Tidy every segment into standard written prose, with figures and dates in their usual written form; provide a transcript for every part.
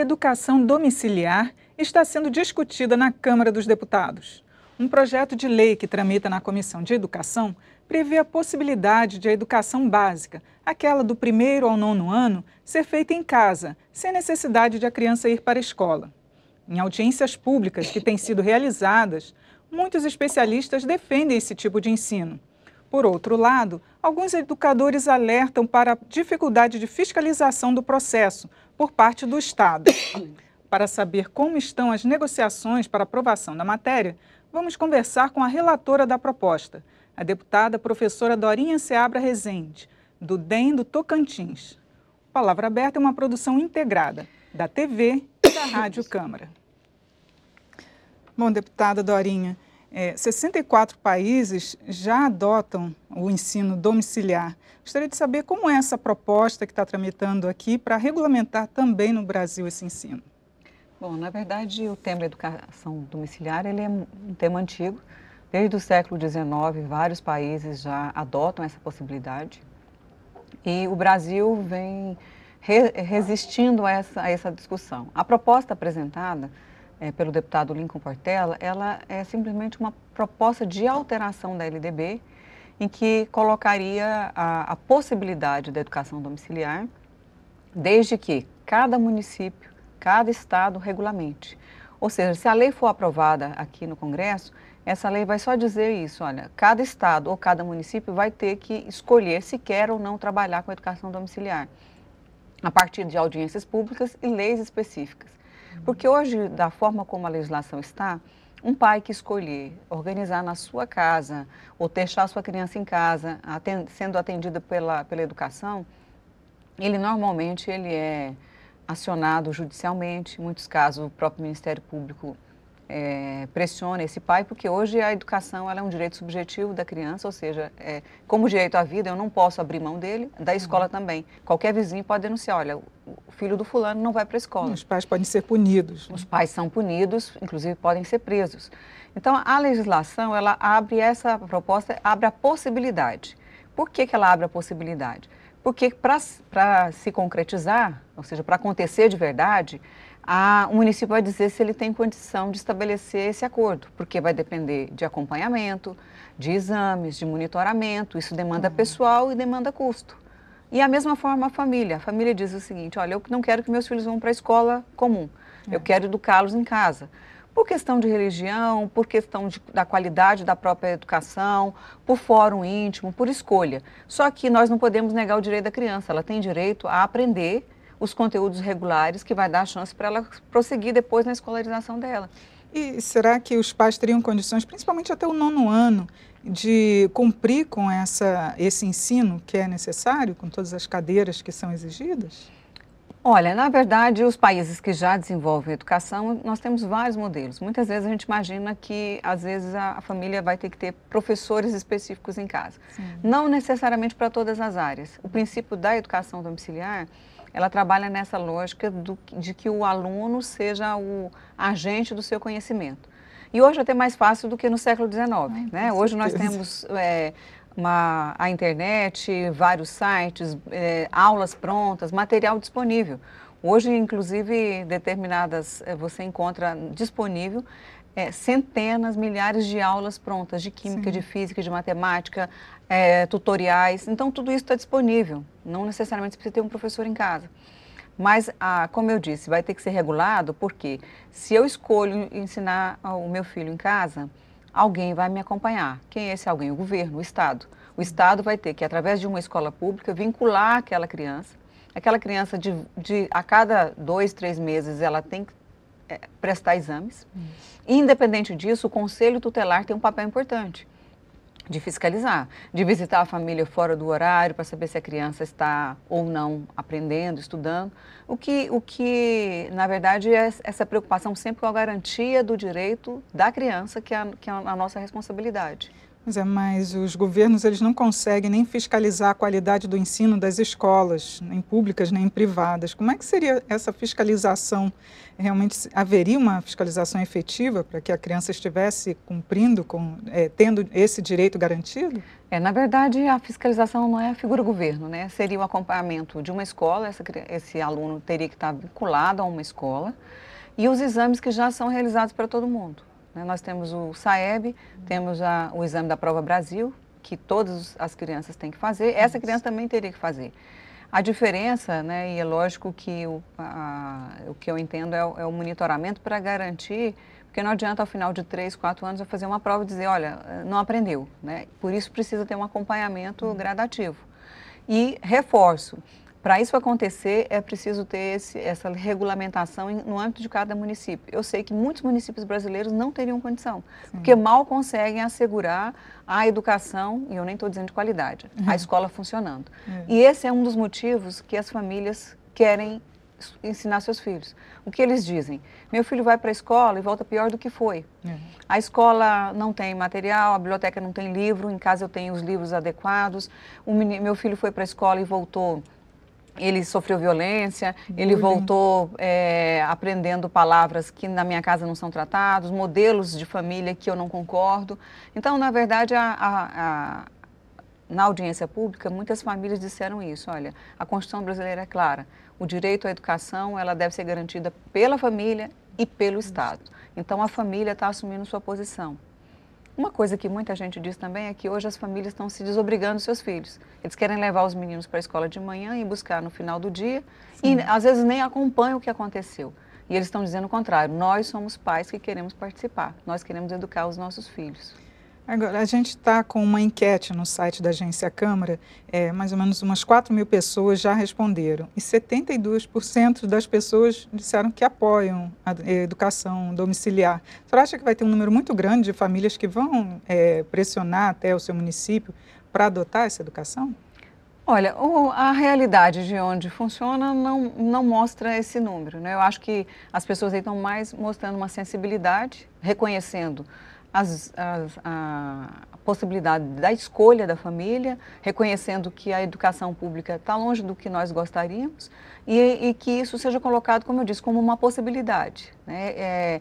educação domiciliar está sendo discutida na Câmara dos Deputados. Um projeto de lei que tramita na Comissão de Educação prevê a possibilidade de a educação básica, aquela do 1º ao 9º ano, ser feita em casa, sem necessidade de a criança ir para a escola. Em audiências públicas que têm sido realizadas, muitos especialistas defendem esse tipo de ensino. Por outro lado, alguns educadores alertam para a dificuldade de fiscalização do processo por parte do Estado. Para saber como estão as negociações para aprovação da matéria, vamos conversar com a relatora da proposta, a deputada professora Dorinha Seabra Rezende, do DEM do Tocantins. Palavra Aberta é uma produção integrada da TV e da Rádio Câmara. Bom, deputada Dorinha, 64 países já adotam o ensino domiciliar. Gostaria de saber como é essa proposta que está tramitando aqui para regulamentar também no Brasil esse ensino. Bom, na verdade, o tema da educação domiciliar ele é um tema antigo. Desde o século XIX, vários países já adotam essa possibilidade. E o Brasil vem resistindo a essa discussão. A proposta apresentada pelo deputado Lincoln Portela, ela é simplesmente uma proposta de alteração da LDB, em que colocaria a possibilidade da educação domiciliar, desde que cada município, cada estado regulamente. Ou seja, se a lei for aprovada aqui no Congresso, essa lei vai só dizer isso, olha, cada estado ou cada município vai ter que escolher se quer ou não trabalhar com educação domiciliar, a partir de audiências públicas e leis específicas. Porque hoje, da forma como a legislação está, um pai que escolher organizar na sua casa ou deixar a sua criança em casa, sendo atendida pela educação, ele normalmente é acionado judicialmente. Em muitos casos, o próprio Ministério Público pressiona esse pai, porque hoje a educação ela é um direito subjetivo da criança, ou seja, como direito à vida, eu não posso abrir mão dele, da escola também. Qualquer vizinho pode denunciar, olha, o filho do fulano não vai para a escola. Os pais podem ser punidos. Os pais são punidos, inclusive podem ser presos. Então, a legislação, ela abre essa proposta, abre a possibilidade. Por que ela abre a possibilidade? Porque para se concretizar, ou seja, para acontecer de verdade, o município vai dizer se ele tem condição de estabelecer esse acordo, porque vai depender de acompanhamento, de exames, de monitoramento, isso demanda pessoal e demanda custo. E a mesma forma a família diz o seguinte, olha, eu não quero que meus filhos vão para a escola comum, eu quero educá-los em casa. Por questão de religião, por questão da qualidade da própria educação, por fórum íntimo, por escolha. Só que nós não podemos negar o direito da criança, ela tem direito a aprender os conteúdos regulares que vai dar a chance para ela prosseguir depois na escolarização dela. E será que os pais teriam condições, principalmente até o 9º ano, de cumprir com esse ensino que é necessário, com todas as cadeiras que são exigidas? Olha, na verdade, os países que já desenvolvem educação, nós temos vários modelos. Muitas vezes a gente imagina que, às vezes, a família vai ter que ter professores específicos em casa. Sim. Não necessariamente para todas as áreas. O princípio da educação domiciliar, ela trabalha nessa lógica de que o aluno seja o agente do seu conhecimento. E hoje é até mais fácil do que no século XIX, né? Hoje nós temos a internet, vários sites, aulas prontas, material disponível. Hoje, inclusive, você encontra disponível centenas, milhares de aulas prontas de química, sim, de física, de matemática, tutoriais. Então, tudo isso está disponível. Não necessariamente você precisa ter um professor em casa. Mas, como eu disse, vai ter que ser regulado, porque se eu escolho ensinar o meu filho em casa, alguém vai me acompanhar. Quem é esse alguém? O governo, o Estado. O Estado vai ter que, através de uma escola pública, vincular aquela criança. Aquela criança, a cada 2, 3 meses, ela tem que prestar exames. Independente disso, o Conselho Tutelar tem um papel importante de fiscalizar, de visitar a família fora do horário para saber se a criança está ou não aprendendo, estudando. O que na verdade, é essa preocupação sempre com a garantia do direito da criança, que é a nossa responsabilidade. Mas os governos eles não conseguem nem fiscalizar a qualidade do ensino das escolas, nem públicas nem privadas. Como é que seria essa fiscalização? Realmente haveria uma fiscalização efetiva para que a criança estivesse cumprindo, tendo esse direito garantido? Na verdade, a fiscalização não é a figura governo, né? Seria o acompanhamento de uma escola, esse aluno teria que estar vinculado a uma escola, e os exames que já são realizados para todo mundo. Nós temos o SAEB, temos o exame da Prova Brasil, que todas as crianças têm que fazer, essa criança também teria que fazer. A diferença, né, e é lógico que o que eu entendo é o monitoramento para garantir, porque não adianta ao final de 3, 4 anos eu fazer uma prova e dizer, olha, não aprendeu, né? Por isso precisa ter um acompanhamento gradativo. E reforço, para isso acontecer, é preciso ter essa regulamentação no âmbito de cada município. Eu sei que muitos municípios brasileiros não teriam condição, porque mal conseguem assegurar a educação, e eu nem estou dizendo de qualidade, a escola funcionando. E esse é um dos motivos que as famílias querem ensinar seus filhos. O que eles dizem? Meu filho vai para a escola e volta pior do que foi. A escola não tem material, a biblioteca não tem livro, em casa eu tenho os livros adequados, meu filho foi para a escola e voltou... Ele sofreu violência, ele voltou aprendendo palavras que na minha casa não são tratadas, modelos de família que eu não concordo. Então, na verdade, na audiência pública, muitas famílias disseram isso. Olha, a Constituição brasileira é clara, o direito à educação ela deve ser garantida pela família e pelo Estado. Então, a família está assumindo sua posição. Uma coisa que muita gente diz também é que hoje as famílias estão se desobrigando dos seus filhos. Eles querem levar os meninos para a escola de manhã e buscar no final do dia e às vezes nem acompanham o que aconteceu. E eles estão dizendo o contrário, nós somos pais que queremos participar, nós queremos educar os nossos filhos. Agora, a gente está com uma enquete no site da Agência Câmara, mais ou menos umas 4.000 pessoas já responderam e 72% das pessoas disseram que apoiam a educação domiciliar. Você acha que vai ter um número muito grande de famílias que vão pressionar até o seu município para adotar essa educação? Olha, a realidade de onde funciona não mostra esse número, né? Eu acho que as pessoas aí estão mais mostrando uma sensibilidade, reconhecendo a possibilidade da escolha da família, reconhecendo que a educação pública está longe do que nós gostaríamos e que isso seja colocado, como eu disse, como uma possibilidade, né?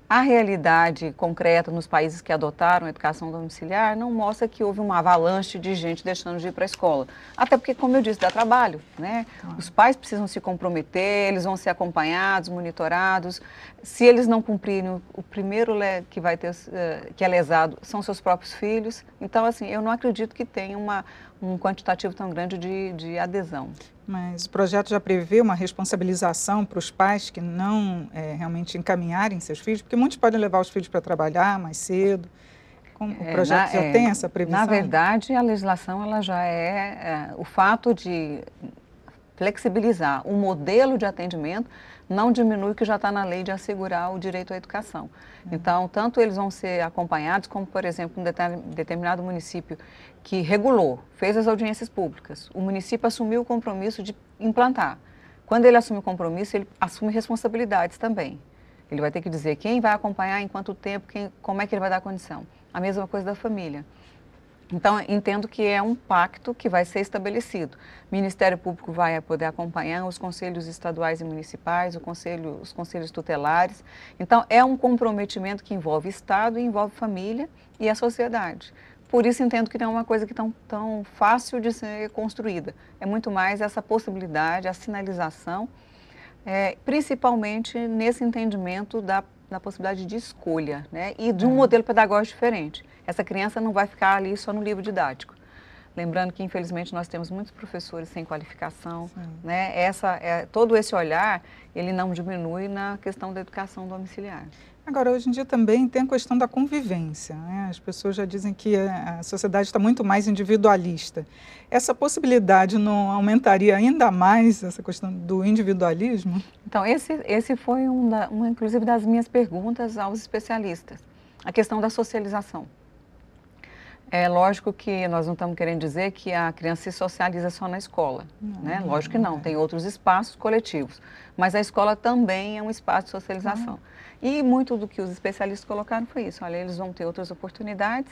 A realidade concreta nos países que adotaram a educação domiciliar não mostra que houve uma avalanche de gente deixando de ir para a escola. Até porque, como eu disse, dá trabalho, né? Os pais precisam se comprometer, eles vão ser acompanhados, monitorados. Se eles não cumprirem, o primeiro que vai ter, que é lesado são seus próprios filhos. Então, assim, eu não acredito que tenha um quantitativo tão grande de adesão. Mas o projeto já prevê uma responsabilização para os pais que não realmente encaminharem seus filhos, porque muitos podem levar os filhos para trabalhar mais cedo. O projeto já tem essa previsão? Na verdade, a legislação ela já o fato de flexibilizar o modelo de atendimento não diminui o que já está na lei de assegurar o direito à educação. Então, tanto eles vão ser acompanhados, como, por exemplo, um determinado município que regulou, fez as audiências públicas, o município assumiu o compromisso de implantar. Quando ele assume o compromisso, ele assume responsabilidades também. Ele vai ter que dizer quem vai acompanhar, em quanto tempo, como é que ele vai dar condição. A mesma coisa da família. Então, entendo que é um pacto que vai ser estabelecido. O Ministério Público vai poder acompanhar os conselhos estaduais e municipais, os conselhos tutelares. Então, é um comprometimento que envolve Estado, envolve família e a sociedade. Por isso, entendo que não é uma coisa que tão fácil de ser construída. É muito mais essa possibilidade, a sinalização, principalmente nesse entendimento da possibilidade de escolha, né? E de um modelo pedagógico diferente. Essa criança não vai ficar ali só no livro didático. Lembrando que, infelizmente, nós temos muitos professores sem qualificação, né? Todo esse olhar, ele não diminui na questão da educação domiciliar. Agora, hoje em dia também tem a questão da convivência, né? As pessoas já dizem que a sociedade está muito mais individualista. Essa possibilidade não aumentaria ainda mais essa questão do individualismo? Então, esse foi inclusive, das minhas perguntas aos especialistas, a questão da socialização. É lógico que nós não estamos querendo dizer que a criança se socializa só na escola, né? Lógico que não, tem outros espaços coletivos, mas a escola também é um espaço de socialização. E muito do que os especialistas colocaram foi isso, olha, eles vão ter outras oportunidades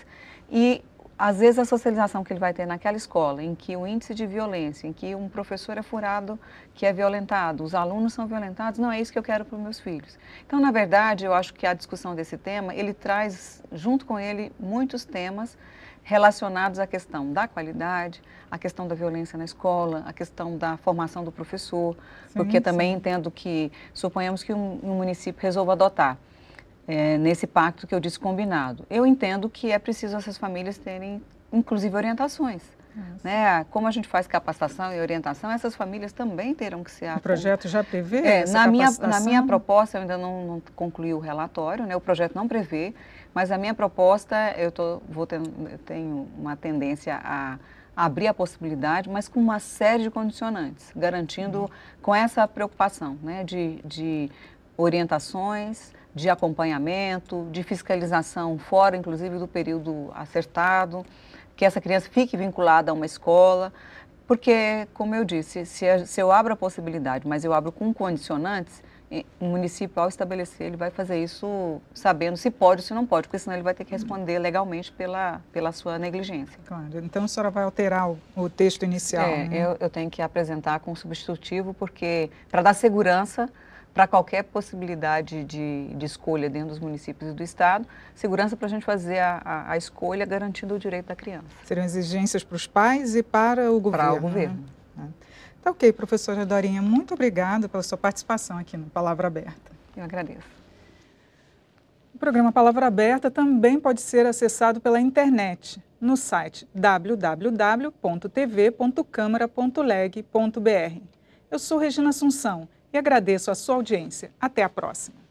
e às vezes a socialização que ele vai ter naquela escola, em que o índice de violência, em que um professor é furado, que é violentado, os alunos são violentados, não é isso que eu quero para os meus filhos. Então, na verdade, eu acho que a discussão desse tema, ele traz junto com ele muitos temas relacionados à questão da qualidade, à questão da violência na escola, à questão da formação do professor, porque também entendo que, suponhamos que um município resolva adotar, nesse pacto que eu disse combinado. Eu entendo que é preciso essas famílias terem, inclusive, orientações. Né? Como a gente faz capacitação e orientação, essas famílias também terão que ser... O projeto já prevê essa capacitação? Na minha proposta, eu ainda não concluí o relatório, né? O projeto não prevê, mas a minha proposta, eu tenho uma tendência a abrir a possibilidade, mas com uma série de condicionantes, garantindo com essa preocupação, né? de orientações, de acompanhamento, de fiscalização fora, inclusive, do período acertado, que essa criança fique vinculada a uma escola, porque, como eu disse, se eu abro a possibilidade, mas eu abro com condicionantes, o município, ao estabelecer, ele vai fazer isso sabendo se pode ou se não pode, porque senão ele vai ter que responder legalmente pela sua negligência. Claro, então a senhora vai alterar o texto inicial, né? Eu tenho que apresentar com substitutivo, porque para dar segurança para qualquer possibilidade de escolha dentro dos municípios e do Estado, segurança para a gente fazer a escolha garantindo o direito da criança. Seriam exigências para os pais e para o governo. Para o governo. Né? Tá ok, professora Dorinha, muito obrigada pela sua participação aqui no Palavra Aberta. Eu agradeço. O programa Palavra Aberta também pode ser acessado pela internet, no site www.tv.câmara.leg.br. Eu sou Regina Assunção e agradeço a sua audiência. Até a próxima.